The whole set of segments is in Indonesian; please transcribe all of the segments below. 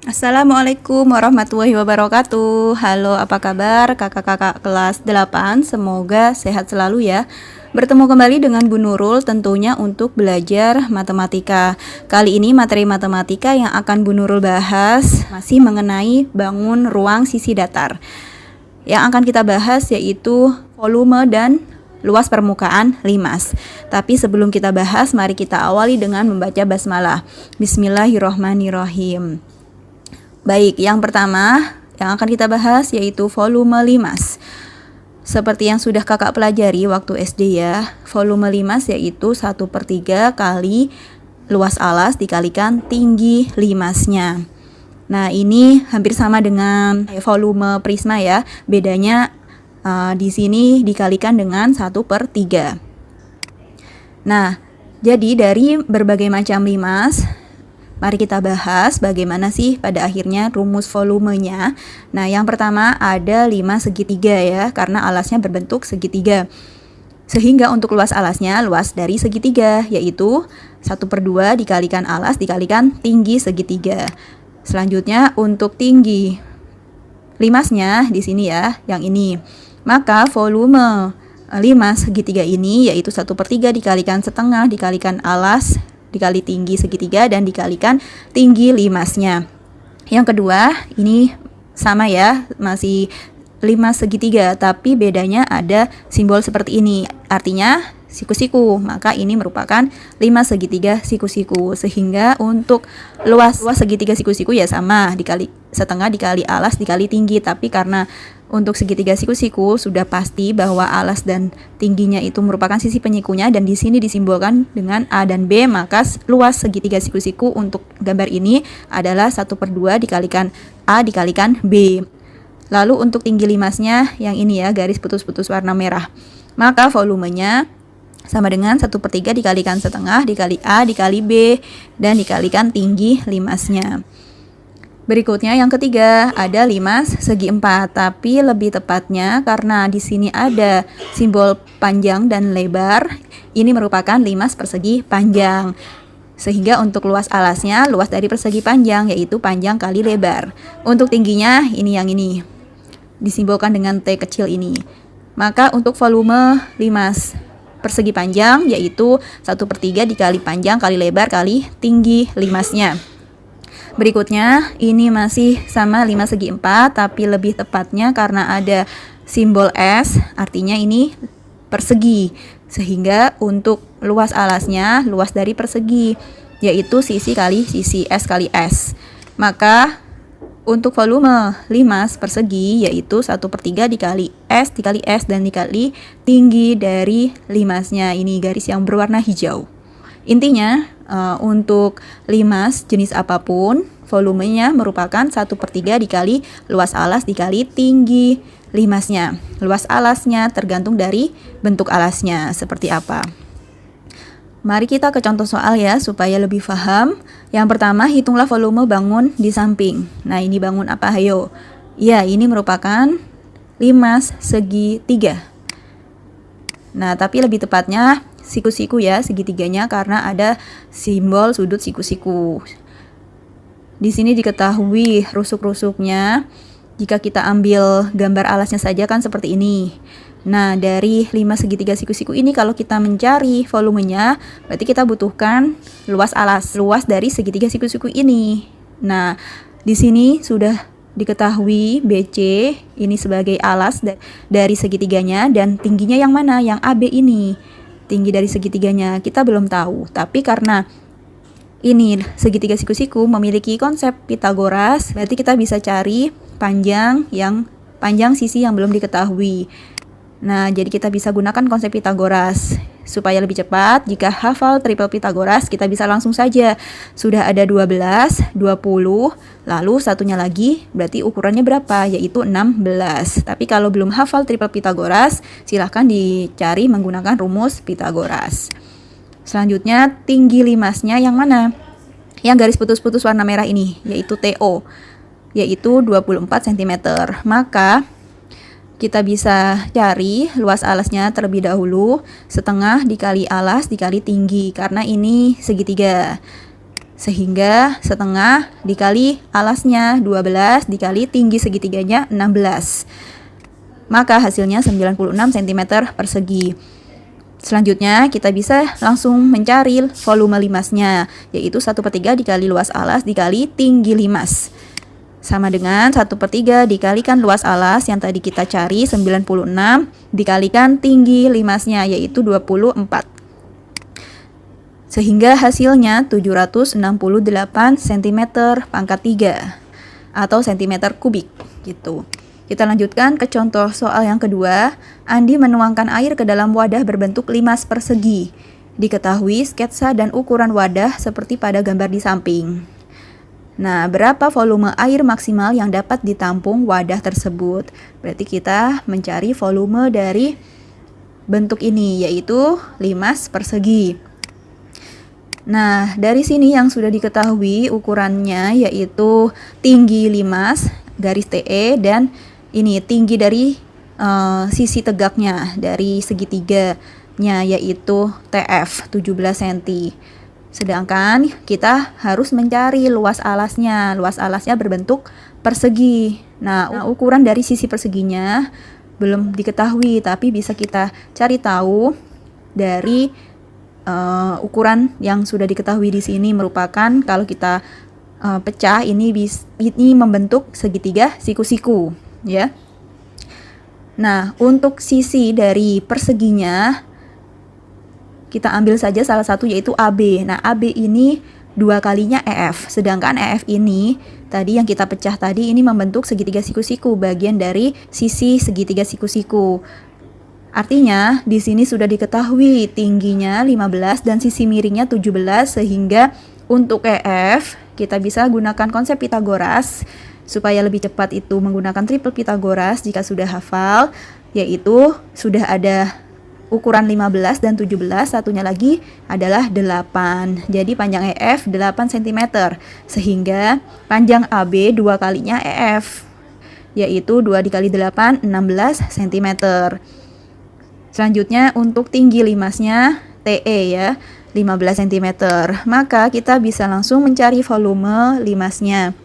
Assalamualaikum warahmatullahi wabarakatuh. Halo, apa kabar kakak-kakak kelas 8? Semoga sehat selalu ya. Bertemu kembali dengan Bu Nurul tentunya untuk belajar matematika. Kali ini materi matematika yang akan Bu Nurul bahas masih mengenai bangun ruang sisi datar. Yang akan kita bahas yaitu volume dan luas permukaan limas. Tapi sebelum kita bahas, mari kita awali dengan membaca basmalah. Bismillahirrohmanirrohim. Baik, yang pertama yang akan kita bahas yaitu volume limas. Seperti yang sudah kakak pelajari waktu SD ya, volume limas yaitu 1/3 kali luas alas dikalikan tinggi limasnya. Nah, ini hampir sama dengan volume prisma ya, bedanya di sini dikalikan dengan 1/3. Nah, jadi dari berbagai macam limas, mari kita bahas bagaimana sih pada akhirnya rumus volumenya. Nah, yang pertama ada limas segitiga ya, karena alasnya berbentuk segitiga. Sehingga untuk luas alasnya luas dari segitiga, yaitu 1/2 dikalikan alas dikalikan tinggi segitiga. Selanjutnya untuk tinggi limasnya di sini ya, yang ini. Maka volume limas segitiga ini yaitu 1/3 dikalikan setengah dikalikan alas dikali tinggi segitiga dan dikalikan tinggi limasnya. Yang kedua, ini sama ya, masih limas segitiga, tapi bedanya ada simbol seperti ini. Artinya siku-siku, maka ini merupakan limas segitiga siku-siku. Sehingga untuk luas segitiga siku-siku ya sama, dikali setengah dikali alas dikali tinggi. Tapi karena untuk segitiga siku-siku sudah pasti bahwa alas dan tingginya itu merupakan sisi penyikunya dan di sini disimbolkan dengan A dan B, maka luas segitiga siku-siku untuk gambar ini adalah 1/2 dikalikan A dikalikan B. Lalu untuk tinggi limasnya yang ini ya, garis putus-putus warna merah. Maka volumenya sama dengan 1/3 dikalikan setengah dikali A dikali B dan dikalikan tinggi limasnya. Berikutnya yang ketiga ada limas segi 4, tapi lebih tepatnya karena di sini ada simbol panjang dan lebar, ini merupakan limas persegi panjang. Sehingga untuk luas alasnya luas dari persegi panjang yaitu panjang kali lebar. Untuk tingginya ini yang ini, disimbolkan dengan T kecil ini. Maka untuk volume limas persegi panjang yaitu 1/3 dikali panjang kali lebar kali tinggi limasnya. Berikutnya ini masih sama limas segi 4, tapi lebih tepatnya karena ada simbol S, artinya ini persegi. Sehingga untuk luas alasnya luas dari persegi, yaitu sisi kali sisi S kali S. Maka untuk volume limas persegi yaitu 1/3 dikali S dan dikali tinggi dari limasnya. Ini garis yang berwarna hijau. Intinya untuk limas jenis apapun volumenya merupakan 1/3 dikali luas alas dikali tinggi limasnya. Luas alasnya tergantung dari bentuk alasnya seperti apa. Mari kita ke contoh soal ya supaya lebih paham. Yang pertama, hitunglah volume bangun di samping. Nah, ini bangun apa? Hayo. Ya, ini merupakan limas segi 3. Nah, tapi lebih tepatnya siku-siku ya, segitiganya karena ada simbol sudut siku-siku. Di sini diketahui rusuk-rusuknya. Jika kita ambil gambar alasnya saja kan seperti ini. Nah, dari limas segitiga siku-siku ini kalau kita mencari volumenya, berarti kita butuhkan luas alas, luas dari segitiga siku-siku ini. Nah, di sini sudah diketahui BC ini sebagai alas dari segitiganya dan tingginya yang mana? Yang AB ini. Tinggi dari segitiganya kita belum tahu, tapi karena ini segitiga siku-siku memiliki konsep Pitagoras, berarti kita bisa cari panjang sisi yang belum diketahui. Nah, jadi kita bisa gunakan konsep Pitagoras supaya lebih cepat. Jika hafal triple Pitagoras, kita bisa langsung saja. Sudah ada 12, 20, lalu satunya lagi berarti ukurannya berapa? Yaitu 16. Tapi kalau belum hafal triple Pitagoras, silahkan dicari menggunakan rumus Pitagoras. Selanjutnya, tinggi limasnya yang mana? Yang garis putus-putus warna merah ini, yaitu TO, yaitu 24 cm. Maka kita bisa cari luas alasnya terlebih dahulu, setengah dikali alas dikali tinggi, karena ini segitiga. Sehingga setengah dikali alasnya 12 dikali tinggi segitiganya 16. Maka hasilnya 96 cm persegi. Selanjutnya kita bisa langsung mencari volume limasnya, yaitu 1/3 dikali luas alas dikali tinggi limas. Sama dengan 1/3 dikalikan luas alas yang tadi kita cari 96 dikalikan tinggi limasnya, yaitu 24. Sehingga hasilnya 768 cm pangkat 3 atau cm kubik gitu. Kita lanjutkan ke contoh soal yang kedua. Andi menuangkan air ke dalam wadah berbentuk limas persegi. Diketahui sketsa dan ukuran wadah seperti pada gambar di samping. Nah, berapa volume air maksimal yang dapat ditampung wadah tersebut? Berarti kita mencari volume dari bentuk ini, yaitu limas persegi. Nah, dari sini yang sudah diketahui ukurannya yaitu tinggi limas garis TE dan ini tinggi dari sisi tegaknya dari segitiganya yaitu TF 17 cm. Sedangkan kita harus mencari luas alasnya. Luas alasnya berbentuk persegi. Nah, ukuran dari sisi perseginya belum diketahui, tapi bisa kita cari tahu dari ukuran yang sudah diketahui di sini merupakan kalau kita pecah ini membentuk segitiga siku-siku ya. Nah, untuk sisi dari perseginya kita ambil saja salah satu yaitu AB. Nah, AB ini 2 kalinya EF, sedangkan EF ini tadi yang kita pecah tadi ini membentuk segitiga siku-siku, bagian dari sisi segitiga siku-siku. Artinya di sini sudah diketahui tingginya 15 dan sisi miringnya 17, sehingga untuk EF kita bisa gunakan konsep Pitagoras supaya lebih cepat itu menggunakan triple Pitagoras jika sudah hafal, yaitu sudah ada ukuran 15 dan 17, satunya lagi adalah 8. Jadi panjang EF 8 cm, sehingga panjang AB 2 kalinya EF, yaitu 2 dikali 8 16 cm. Selanjutnya untuk tinggi limasnya TE ya, 15 cm. Maka kita bisa langsung mencari volume limasnya.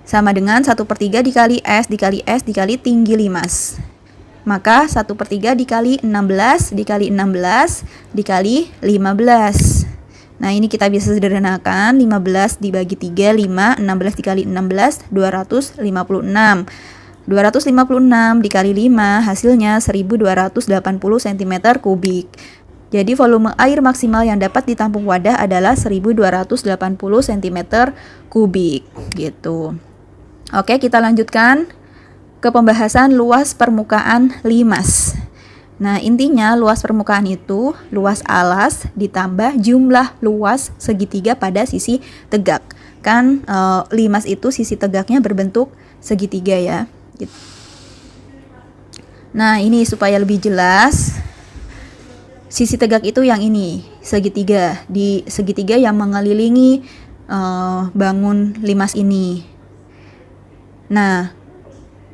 Sama dengan 1/3 dikali S dikali S dikali tinggi limas. Maka 1/3 dikali 16 dikali 16 dikali 15. Nah, ini kita bisa sederhanakan. 15 dibagi 3, 5. 16 dikali 16, 256. 256 dikali 5 hasilnya 1280 cm kubik. Jadi volume air maksimal yang dapat ditampung wadah adalah 1280 cm kubik gitu. Oke, kita lanjutkan ke pembahasan luas permukaan limas. Nah, intinya luas permukaan itu luas alas ditambah jumlah luas segitiga pada sisi tegak. Kan limas itu sisi tegaknya berbentuk segitiga ya. Nah, ini supaya lebih jelas, sisi tegak itu yang ini, segitiga. Di segitiga yang mengelilingi bangun limas ini. Nah,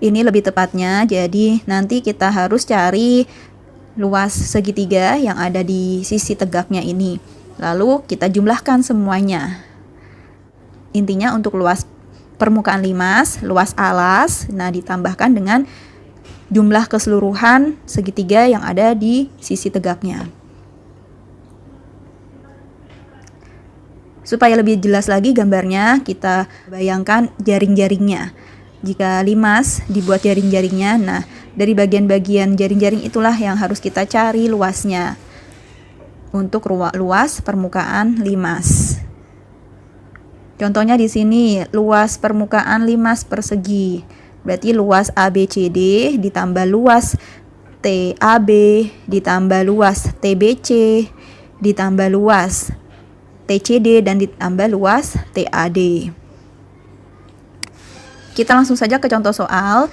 ini lebih tepatnya, jadi nanti kita harus cari luas segitiga yang ada di sisi tegaknya ini. Lalu kita jumlahkan semuanya. Intinya untuk luas permukaan limas, luas alas, nah ditambahkan dengan jumlah keseluruhan segitiga yang ada di sisi tegaknya. Supaya lebih jelas lagi gambarnya, kita bayangkan jaring-jaringnya. Jika limas dibuat jaring-jaringnya, nah dari bagian-bagian jaring-jaring itulah yang harus kita cari luasnya untuk luas permukaan limas. Contohnya di sini luas permukaan limas persegi. Berarti luas ABCD ditambah luas TAB ditambah luas TBC ditambah luas TCD dan ditambah luas TAD. Kita langsung saja ke contoh soal.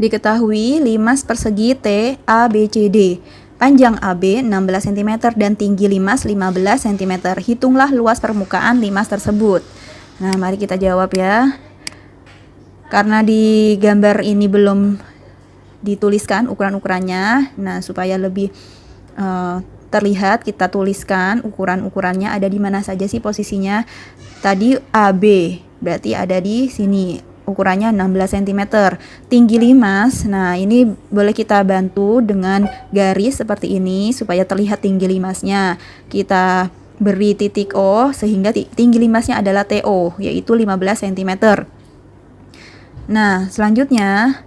Diketahui limas persegi TABCD. Panjang AB 16 cm dan tinggi limas 15 cm. Hitunglah luas permukaan limas tersebut. Nah, mari kita jawab ya. Karena di gambar ini belum dituliskan ukuran-ukurannya, nah supaya lebih terlihat, kita tuliskan ukuran-ukurannya ada di mana saja sih posisinya. Tadi AB, berarti ada di sini. Ukurannya 16 cm. Tinggi limas, nah ini boleh kita bantu dengan garis seperti ini supaya terlihat tinggi limasnya. Kita beri titik O sehingga tinggi limasnya adalah TO, yaitu 15 cm. Nah, selanjutnya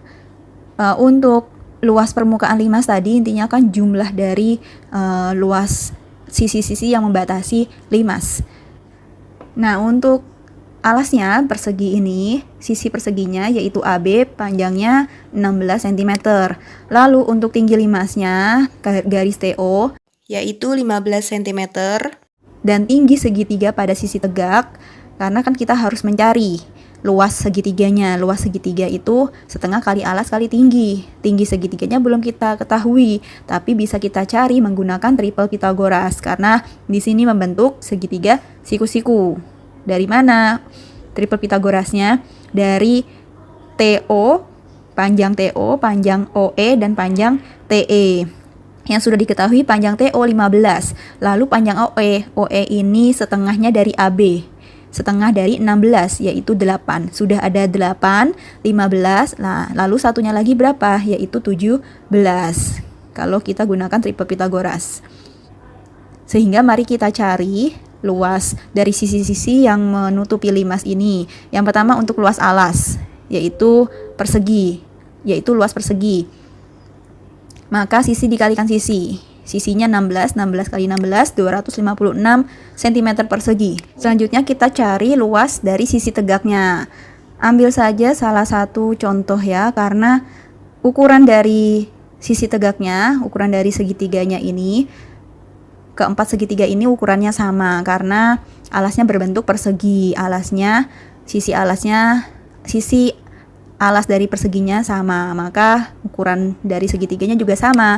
untuk luas permukaan limas tadi intinya kan jumlah dari luas sisi-sisi yang membatasi limas. Nah, untuk alasnya persegi ini, sisi perseginya yaitu AB, panjangnya 16 cm. Lalu untuk tinggi limasnya, garis TO, yaitu 15 cm. Dan tinggi segitiga pada sisi tegak, karena kan kita harus mencari luas segitiganya. Luas segitiga itu setengah kali alas kali tinggi. Tinggi segitiganya belum kita ketahui, tapi bisa kita cari menggunakan triple Pythagoras, karena di sini membentuk segitiga siku-siku. Dari mana triple Pythagorasnya? Dari TO, panjang OE, dan panjang TE. Yang sudah diketahui panjang TO 15, lalu panjang OE ini setengahnya dari AB, setengah dari 16, yaitu 8. Sudah ada 8, 15, nah lalu satunya lagi berapa? Yaitu 17, kalau kita gunakan triple Pythagoras. Sehingga mari kita cari luas dari sisi-sisi yang menutupi limas ini. Yang pertama untuk luas alas, yaitu persegi, yaitu luas persegi. Maka sisi dikalikan sisi. Sisinya 16 kali 16, 256 cm persegi. Selanjutnya kita cari luas dari sisi tegaknya. Ambil saja salah satu contoh ya, karena ukuran dari sisi tegaknya, ukuran dari segitiganya ini, keempat segitiga ini ukurannya sama karena alasnya berbentuk persegi. Sisi alas dari perseginya sama, maka ukuran dari segitiganya juga sama.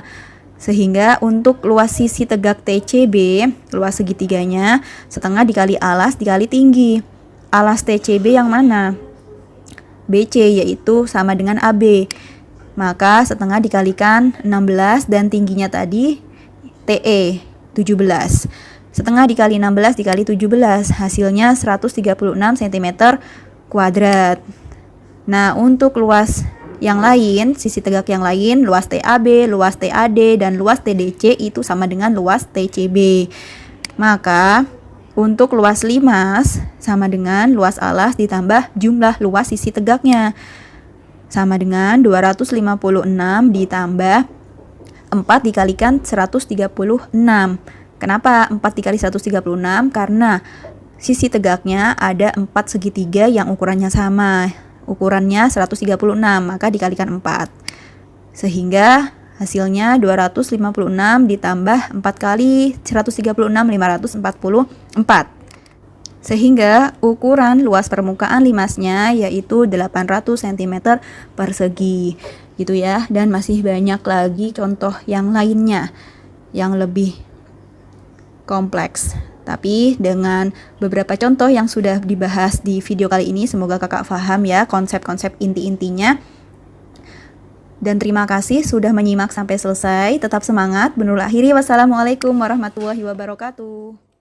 Sehingga untuk luas sisi tegak TCB, luas segitiganya setengah dikali alas dikali tinggi. Alas TCB yang mana? BC, yaitu sama dengan AB. Maka setengah dikalikan 16 dan tingginya tadi TE 17. Setengah dikali 16 dikali 17, hasilnya 136 cm kuadrat. Nah, untuk luas yang lain, sisi tegak yang lain, luas TAB, luas TAD, dan luas TDC itu sama dengan luas TCB. Maka, untuk luas limas sama dengan luas alas ditambah jumlah luas sisi tegaknya. Sama dengan 256 ditambah 4 dikalikan 136. Kenapa 4 dikali 136? Karena sisi tegaknya ada 4 segitiga yang ukurannya sama. Ukurannya 136, maka dikalikan 4. Sehingga hasilnya 256 ditambah 4 kali 136, 544. Sehingga ukuran luas permukaan limasnya yaitu 800 cm persegi. Gitu ya, dan masih banyak lagi contoh yang lainnya yang lebih kompleks. Tapi dengan beberapa contoh yang sudah dibahas di video kali ini, semoga kakak paham ya konsep-konsep inti-intinya. Dan terima kasih sudah menyimak sampai selesai. Tetap semangat. Menurut akhiri, wassalamualaikum warahmatullahi wabarakatuh.